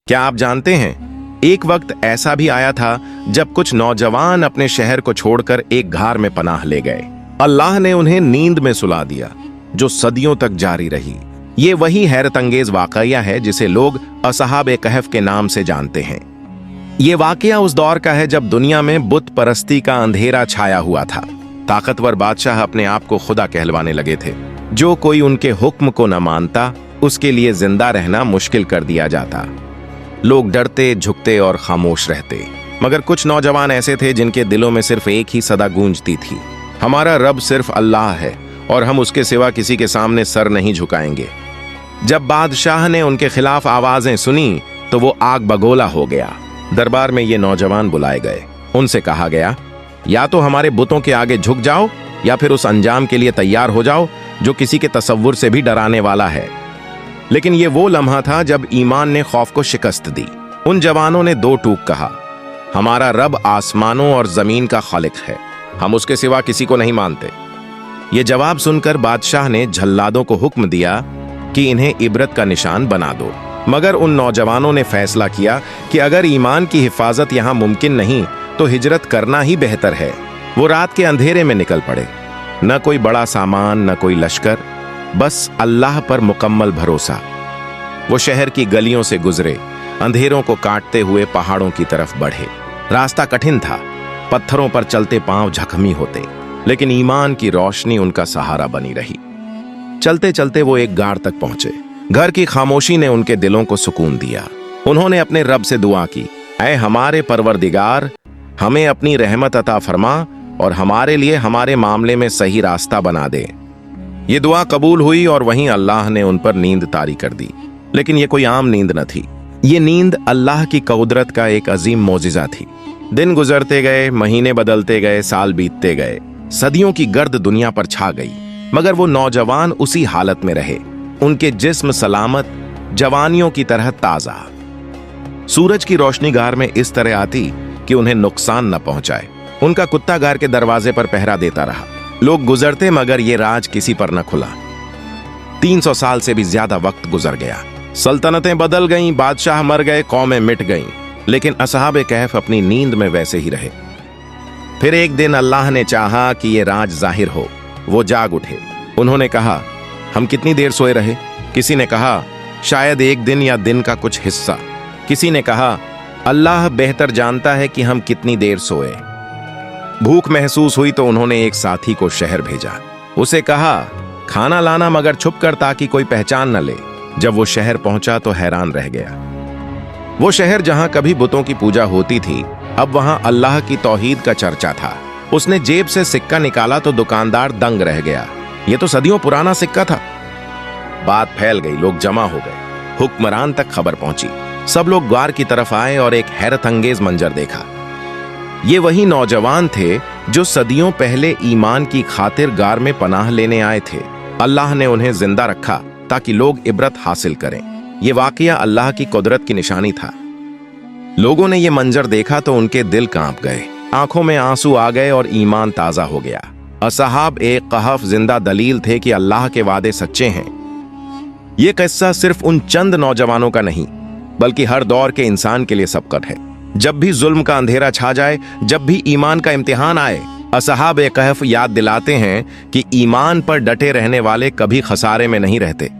क्या आप जानते हैं, एक वक्त ऐसा भी आया था जब कुछ नौजवान अपने शहर को छोड़कर एक घार में पनाह ले गए। अल्लाह ने उन्हें नींद में सुला दिया, जो सदियों तक जारी रही। ये वही हैरत अंगेज वाकया है जिसे लोग असहाब कहफ के नाम से जानते हैं। ये वाकया उस दौर का है जब दुनिया में बुत परस्ती का अंधेरा छाया हुआ था। ताकतवर बादशाह अपने आप को खुदा कहलवाने लगे थे। जो कोई उनके हुक्म को न मानता, उसके लिए जिंदा रहना मुश्किल कर दिया जाता। लोग डरते, झुकते और खामोश रहते। मगर कुछ नौजवान ऐसे थे जिनके दिलों में सिर्फ एक ही सदा गूंजती थी, हमारा रब सिर्फ अल्लाह है और हम उसके सिवा किसी के सामने सर नहीं झुकाएंगे। जब बादशाह ने उनके खिलाफ आवाजें सुनी तो वो आग बगोला हो गया। दरबार में ये नौजवान बुलाए गए। उनसे कहा गया, या तो हमारे बुतों के आगे झुक जाओ या फिर उस अंजाम के लिए तैयार हो जाओ जो किसी के तसव्वुर से भी डराने वाला है। लेकिन ये वो लम्हा था जब ईमान ने खौफ को शिकस्त दी। उन जवानों ने दो टूक कहा, हमारा रब आसमानों और जमीन का खालिक है, हम उसके सिवा किसी को नहीं मानते। ये जवाब सुनकर बादशाह ने झल्लादों को हुक्म दिया कि इन्हें इबरत का निशान बना दो। मगर उन नौजवानों ने फैसला किया कि अगर ईमान की हिफाजत यहाँ मुमकिन नहीं तो हिजरत करना ही बेहतर है। वो रात के अंधेरे में निकल पड़े। न कोई बड़ा सामान, न कोई लश्कर, बस अल्लाह पर मुकम्मल भरोसा। वो शहर की गलियों से गुजरे, अंधेरों को काटते हुए पहाड़ों की तरफ बढ़े। रास्ता कठिन था, पत्थरों पर चलते पांव जख्मी होते, लेकिन ईमान की रोशनी उनका सहारा बनी रही। चलते चलते वो एक गार तक पहुंचे। घर की खामोशी ने उनके दिलों को सुकून दिया। उन्होंने अपने रब से दुआ की, ऐ हमारे परवरदिगार, हमें अपनी रहमत अता फरमा और हमारे लिए हमारे मामले में सही रास्ता बना दे। ये दुआ कबूल हुई और वहीं अल्लाह ने उन पर नींद तारी कर दी। लेकिन ये कोई आम नींद न थी। ये नींद अल्लाह की कुदरत का एक अजीम मोजिजा थी। दिन गुजरते गए, महीने बदलते गए, साल बीतते गए, सदियों की गर्द दुनिया पर छा गई। मगर वो नौजवान उसी हालत में रहे, उनके जिस्म सलामत, जवानियों की तरह ताजा। सूरज की रोशनी गार में इस तरह आती कि उन्हें नुकसान न पहुंचाए। उनका कुत्ता गार के दरवाजे पर पहरा देता रहा। लोग गुजरते मगर ये राज किसी पर न खुला। 300 साल से भी ज्यादा वक्त गुजर गया। सल्तनतें बदल गईं, बादशाह मर गए, कौमें मिट गईं, लेकिन असहाब कहफ अपनी नींद में वैसे ही रहे। फिर एक दिन अल्लाह ने चाहा कि ये राज जाहिर हो। वो जाग उठे। उन्होंने कहा, हम कितनी देर सोए रहे? किसी ने कहा, शायद एक दिन या दिन का कुछ हिस्सा। किसी ने कहा, अल्लाह बेहतर जानता है कि हम कितनी देर सोए। भूख महसूस हुई तो उन्होंने एक साथी को शहर भेजा। उसे कहा, खाना लाना मगर छुप कर, ताकि कोई पहचान न ले। जब वो शहर पहुंचा तो हैरान रह गया। वो शहर जहां कभी बुतों की पूजा होती थी, अब वहां अल्लाह की तौहीद का चर्चा था। उसने जेब से सिक्का निकाला तो दुकानदार दंग रह गया। ये तो सदियों पुराना सिक्का था। बात फैल गई, लोग जमा हो गए। हुक्मरान तक खबर पहुंची। सब लोग ग्वार की तरफ आए और एक हैरत अंगेज मंजर देखा। ये वही नौजवान थे जो सदियों पहले ईमान की खातिर गार में पनाह लेने आए थे। अल्लाह ने उन्हें जिंदा रखा ताकि लोग इबरत हासिल करें। ये वाकया अल्लाह की कुदरत की निशानी था। लोगों ने ये मंजर देखा तो उनके दिल कांप गए, आंखों में आंसू आ गए और ईमान ताजा हो गया। असहाब एक कहफ जिंदा दलील थे कि अल्लाह के वादे सच्चे हैं। ये किस्सा सिर्फ उन चंद नौजवानों का नहीं, बल्कि हर दौर के इंसान के लिए सबकत है। जब भी जुल्म का अंधेरा छा जाए, जब भी ईमान का इम्तिहान आए, असहाब कहफ याद दिलाते हैं कि ईमान पर डटे रहने वाले कभी खसारे में नहीं रहते।